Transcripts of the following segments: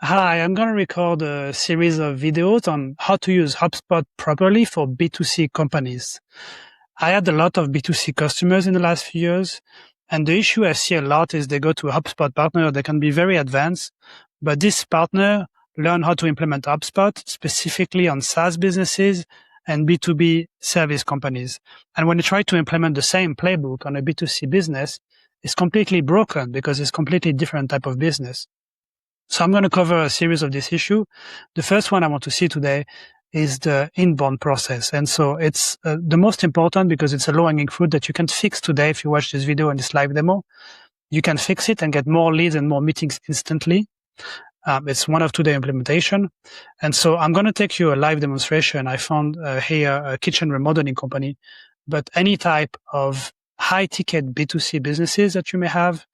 Hi, I'm going to record a series of videos on how to use HubSpot properly for B2C companies. I had a lot of B2C customers in the last few years, and the issue I see a lot is they go to a HubSpot partner. They can be very advanced, but this partner learn how to implement HubSpot specifically on SaaS businesses and B2B service companies. And when you try to implement the same playbook on a B2C business, it's completely broken because it's completely different type of business. So I'm going to cover a series of this issue. The first one I want to see today is the inbound process. And so it's the most important because it's a low-hanging fruit that you can fix today. If you watch this video and this live demo, you can fix it and get more leads and more meetings instantly. It's one of today implementation. And so I'm going to take you a live demonstration. I found here a kitchen remodeling company, but any type of high ticket B2C businesses that you may have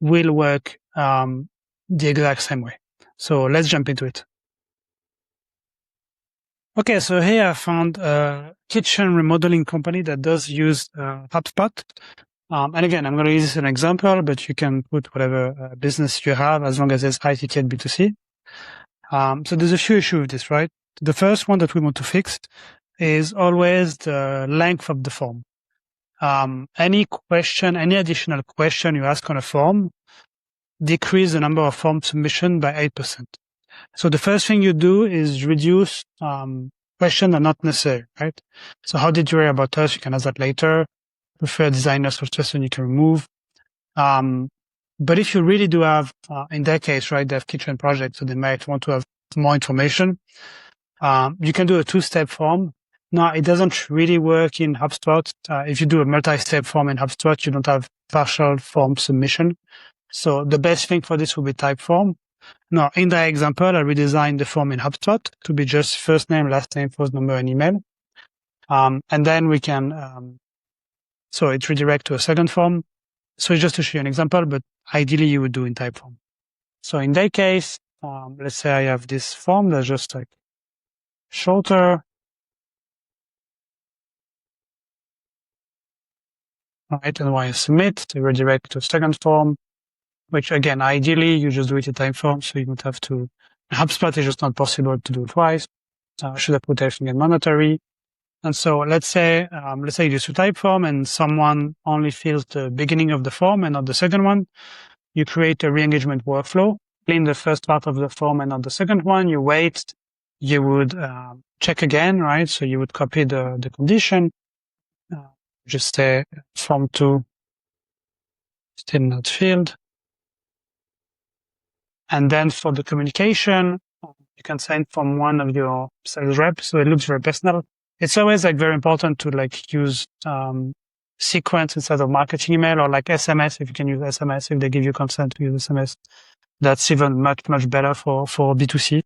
will work the exact same way. So let's jump into it. Okay, so here I found a kitchen remodeling company that does use HubSpot. And again, I'm going to use this as an example, but you can put whatever business you have as long as it's high ticket B2C. So there's a few issues with this, right? The first one that we want to fix is always the length of the form. Any additional question you ask on a form, decrease the number of form submission by 8%. So the first thing you do is reduce questions that are not necessary, right? So how did you hear about us? You can ask that later. Prefer designer software, you can remove. But if you really do have, in their case, right, they have kitchen projects, so they might want to have more information. You can do a two-step form. Now, it doesn't really work in HubSpot. If you do a multi-step form in HubSpot, you don't have partial form submission. So the best thing for this would be type form. Now, in that example, I redesigned the form in HubSpot to be just first name, last name, phone number, and email. And then we can, so it redirects to a second form. So it's just to show you an example, but ideally you would do in type form. So in that case, let's say I have this form that's just like shorter. Right, and when you submit, to redirect to a second form, which again, ideally you just do it in type form, so you don't have to. HubSpot is just not possible to do twice. Should I put everything in mandatory? And so let's say you use a type form and someone only fills the beginning of the form and not the second one. You create a re-engagement workflow, clean the first part of the form and not the second one. You wait. You would check again, right? So you would copy the condition. Just say form 2 still not filled. And then for the communication, you can send from one of your sales reps, so it looks very personal. It's always like very important to like use sequence instead of marketing email or like SMS. If you can use SMS, if they give you consent to use SMS, that's even much better for B2C.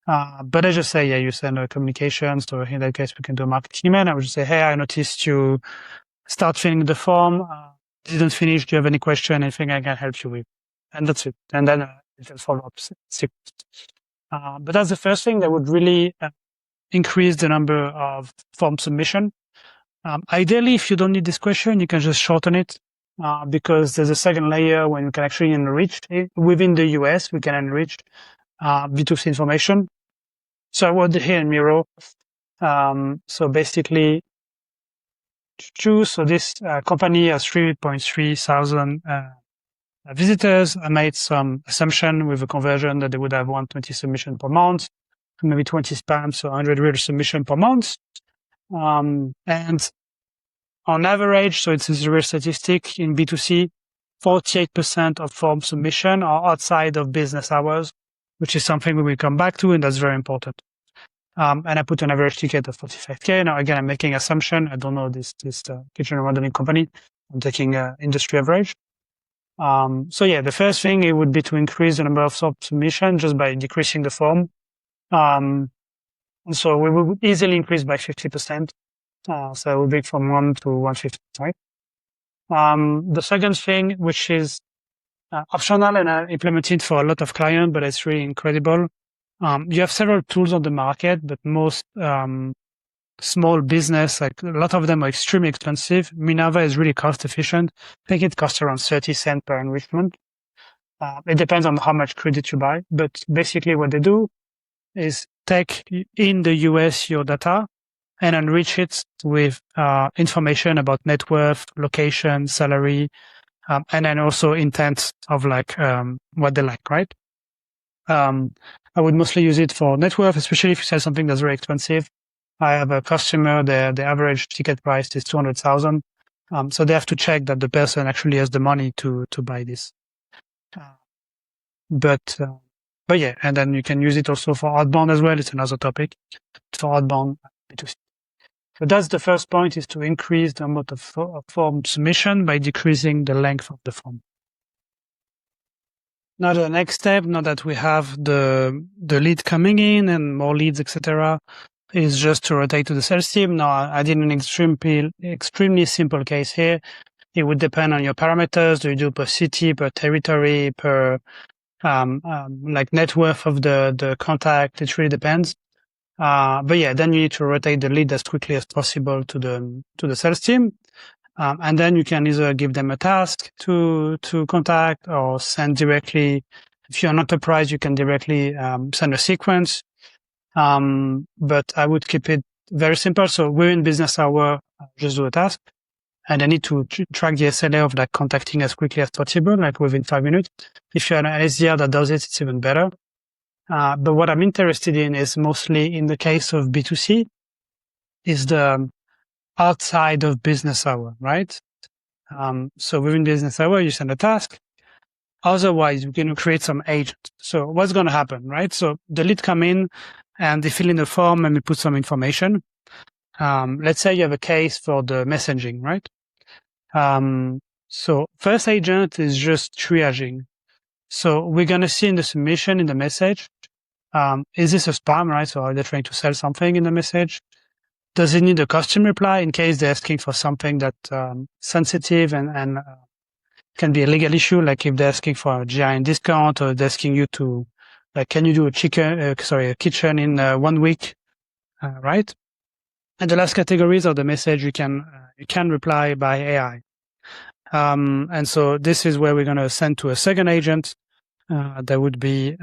But I just say, yeah, you send a communication. So in that case, we can do a marketing email. I would just say, hey, I noticed you start filling the form. Didn't finish. Do you have any question? Anything I can help you with? And that's it. And then it will follow up. But that's the first thing that would really increase the number of form submission. Ideally, if you don't need this question, you can just shorten it because there's a second layer when you can actually enrich it. Within the US, we can enrich B2C information. So I wrote it here in Miro. So basically, so this company has 3.3 thousand visitors. I made some assumption with a conversion that they would have 120 submission per month, maybe 20 spam, so 100 real submission per month. And on average, so it's a real statistic in B2C, 48% of form submission are outside of business hours, which is something we will come back to, and that's very important. And I put an average ticket of 45K. Now, again, I'm making assumption. I don't know this kitchen remodeling company. I'm taking industry average. So yeah, the first thing it would be to increase the number of submission just by decreasing the form. And so we would easily increase by 50%. So it would be from 1 to 150, right? The second thing, which is optional and I implemented for a lot of clients, but it's really incredible. You have several tools on the market, but most small business, like a lot of them are extremely expensive. Minerva is really cost efficient. I think it costs around 30 cents per enrichment. It depends on how much credit you buy, but basically what they do is take in the US your data and enrich it with information about net worth, location, salary, and then also intent of what they like, right? I would mostly use it for net worth, especially if you sell something that's very expensive. I have a customer, the average ticket price is 200,000. So they have to check that the person actually has the money to buy this. But yeah, and then you can use it also for outbound as well. It's another topic for outbound B2C. So that's the first point, is to increase the amount of form submission by decreasing the length of the form. Now the next step, now that we have the lead coming in and more leads, etc., is just to rotate to the sales team. Now I did an extremely simple case here. It would depend on your parameters. Do you do per city, per territory, per net worth of the contact? It really depends. But yeah, then you need to rotate the lead as quickly as possible to the sales team. And then you can either give them a task to contact or send directly. If you're an enterprise, you can directly send a sequence. But I would keep it very simple. So within business hour, just do a task. And I need to track the SLA of contacting as quickly as possible, within 5 minutes. If you're an SDR that does it, it's even better. But what I'm interested in is mostly in the case of B2C is the outside of business hour, right? So within business hour, you send a task. Otherwise, you're going to create some agent. So what's going to happen, right? So the lead come in and they fill in the form and we put some information. Let's say you have a case for the messaging, right? So first agent is just triaging. So we're going to see in the submission, in the message, is this a spam, right? So are they trying to sell something in the message? Does it need a custom reply in case they're asking for something that's sensitive and can be a legal issue, like if they're asking for a GI discount or they're asking you to, can you do a kitchen in 1 week, right? And the last categories of the message you can reply by AI. And so this is where we're going to send to a second agent. That would be,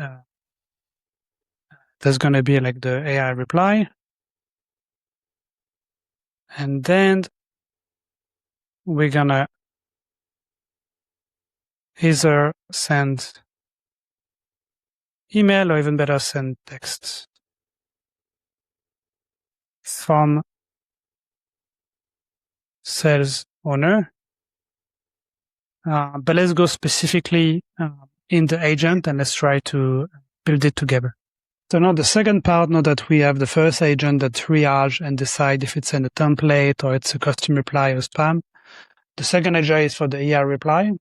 there's going to be the AI reply. And then we're going to either send email or even better, send text from sales owner. But let's go specifically in the agent and let's try to build it together. So now the second part, now that we have the first agent that triage and decide if it's in a template or it's a custom reply or spam, the second agent is for the AI reply.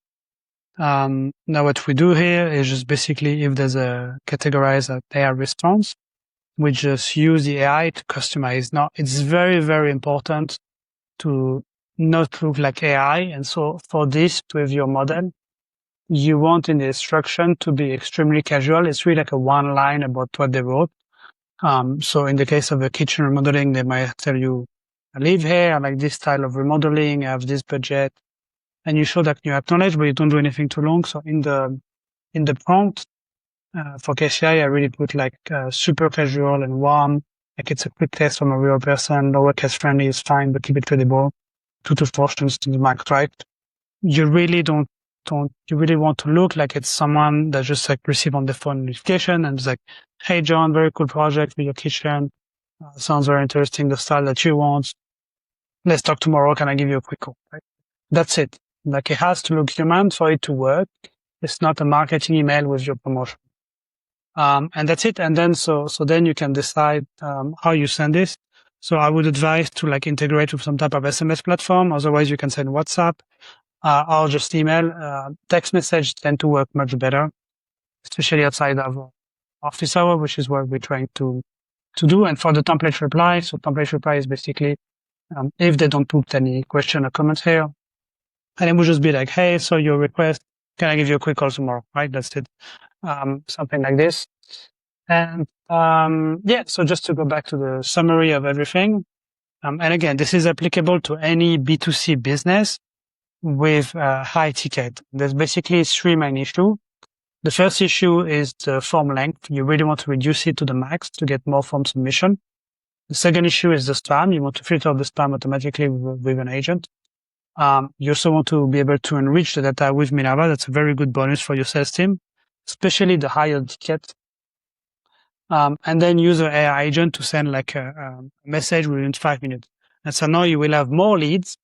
Now what we do here is just basically if there's a categorized AI response, we just use the AI to customize. Now it's very, very important to not look like AI. And so for this, with your model, you want in the instruction to be extremely casual. It's really a one line about what they wrote. So in the case of a kitchen remodeling, they might tell you, I live here, I like this style of remodeling, I have this budget. And you show that you acknowledge, but you don't do anything too long. So in the prompt, for KCI, I really put super casual and warm. It's a quick test from a real person. Lowercase friendly is fine, but keep it credible. 2 to 4 students to the max, right? You really you really want to look like it's someone that just receive on the phone notification and it's hey John, very cool project with your kitchen. Sounds very interesting, the style that you want. Let's talk tomorrow. Can I give you a quick call? Right? That's it. It has to look human for it to work. It's not a marketing email with your promotion. And that's it. And then, so then you can decide, how you send this. So I would advise to integrate with some type of SMS platform. Otherwise you can send WhatsApp, or just email. Text message tend to work much better, especially outside of office hour, which is what we're trying to do. And for the template reply, so template reply is basically, if they don't put any question or comments here, and it would just be hey, so your request, can I give you a quick call tomorrow? Right? That's it. Something like this. And, so just to go back to the summary of everything. And again, this is applicable to any B2C business with high ticket. There's basically 3 main issues. The first issue is the form length. You really want to reduce it to the max to get more form submission. The second issue is the spam. You want to filter the spam automatically with an agent. You also want to be able to enrich the data with Minerva. That's a very good bonus for your sales team, especially the higher ticket. And then use an AI agent to send like a message within 5 minutes. And so now you will have more leads.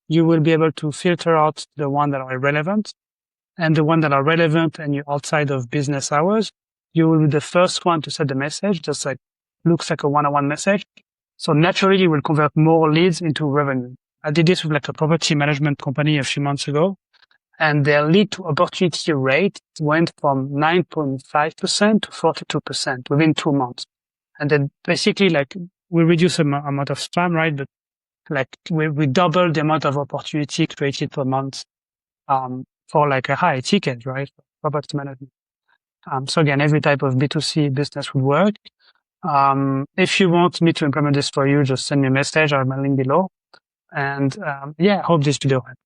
You will be able to filter out the ones that are irrelevant, and the ones that are relevant and you're outside of business hours, you will be the first one to send the message, just like looks like a one-on-one message. So naturally, you will convert more leads into revenue. I did this with like a property management company a few months ago, and their lead to opportunity rate went from 9.5% to 42% within 2 months. And then basically like we reduce the amount of spam, right? But like we double the amount of opportunity created per month, for like a high ticket, right? Property management. So again, every type of B2C business would work. If you want me to implement this for you, just send me a message or my link below. And, yeah, I hope this video helped.